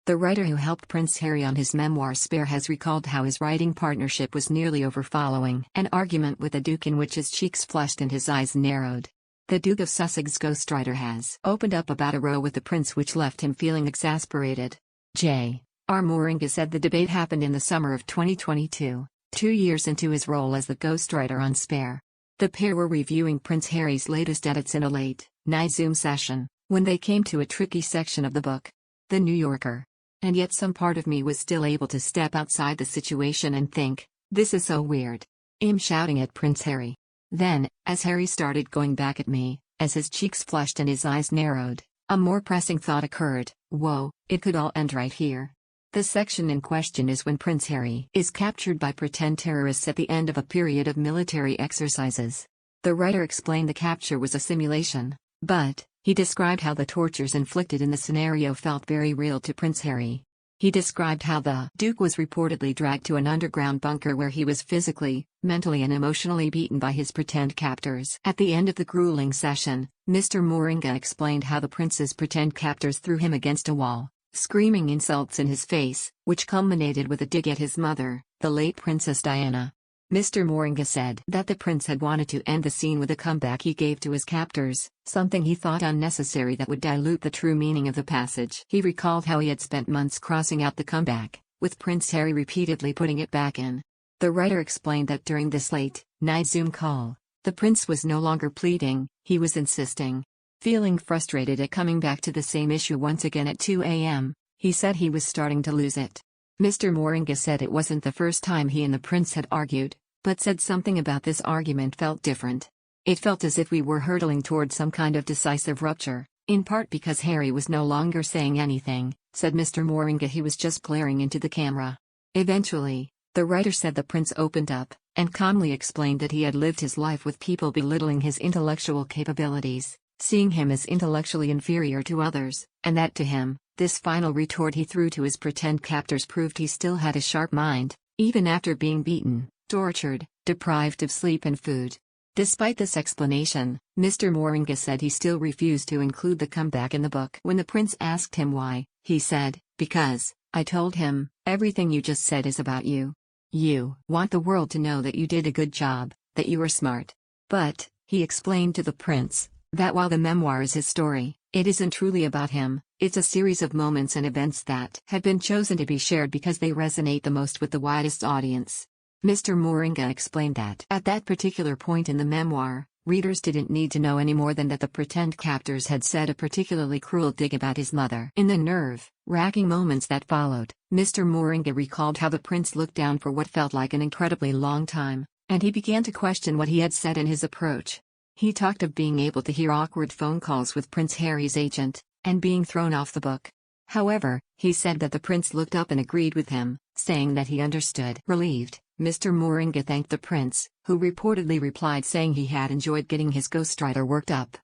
The writer who helped Prince Harry on his memoir Spare has recalled how his writing partnership was nearly over following an argument with the Duke in which his cheeks flushed and his eyes narrowed. The Duke of Sussex ghostwriter has opened up about a row with the prince which left him feeling exasperated. J.R. Moringa said the debate happened in the summer of 2022, 2 years into his role as the ghostwriter on Spare. The pair were reviewing Prince Harry's latest edits in a late-night Zoom session, when they came to a tricky section of the book. The New Yorker. And yet some part of me was still able to step outside the situation and think, this is so weird. I'm shouting at Prince Harry. Then, as Harry started going back at me, as his cheeks flushed and his eyes narrowed, a more pressing thought occurred, whoa, it could all end right here. The section in question is when Prince Harry is captured by pretend terrorists at the end of a period of military exercises. The writer explained the capture was a simulation, but he described how the tortures inflicted in the scenario felt very real to Prince Harry. He described how the Duke was reportedly dragged to an underground bunker where he was physically, mentally and emotionally beaten by his pretend captors. At the end of the grueling session, Mr. Moringa explained how the prince's pretend captors threw him against a wall, screaming insults in his face, which culminated with a dig at his mother, the late Princess Diana. Mr. Moringa said that the prince had wanted to end the scene with a comeback he gave to his captors, something he thought unnecessary that would dilute the true meaning of the passage. He recalled how he had spent months crossing out the comeback, with Prince Harry repeatedly putting it back in. The writer explained that during this late-night Zoom call, the prince was no longer pleading, he was insisting. Feeling frustrated at coming back to the same issue once again at 2 a.m., he said he was starting to lose it. Mr. Moringa said it wasn't the first time he and the prince had argued, but said something about this argument felt different. It felt as if we were hurtling toward some kind of decisive rupture, in part because Harry was no longer saying anything, said Mr. Moringa. He was just glaring into the camera. Eventually, the writer said the prince opened up, and calmly explained that he had lived his life with people belittling his intellectual capabilities, seeing him as intellectually inferior to others, and that to him, this final retort he threw to his pretend captors proved he still had a sharp mind, even after being beaten, tortured, deprived of sleep and food. Despite this explanation, Mr. Moringa said he still refused to include the comeback in the book. When the prince asked him why, he said, "Because, I told him, everything you just said is about you. You want the world to know that you did a good job, that you were smart." But, he explained to the prince, that while the memoir is his story, it isn't truly about him, it's a series of moments and events that have been chosen to be shared because they resonate the most with the widest audience. Mr. Moringa explained that at that particular point in the memoir, readers didn't need to know any more than that the pretend captors had said a particularly cruel dig about his mother. In the nerve-wracking moments that followed, Mr. Moringa recalled how the prince looked down for what felt like an incredibly long time, and he began to question what he had said in his approach. He talked of being able to hear awkward phone calls with Prince Harry's agent, and being thrown off the book. However, he said that the prince looked up and agreed with him, saying that he understood. Relieved, Mr. Moringa thanked the prince, who reportedly replied saying he had enjoyed getting his ghostwriter worked up.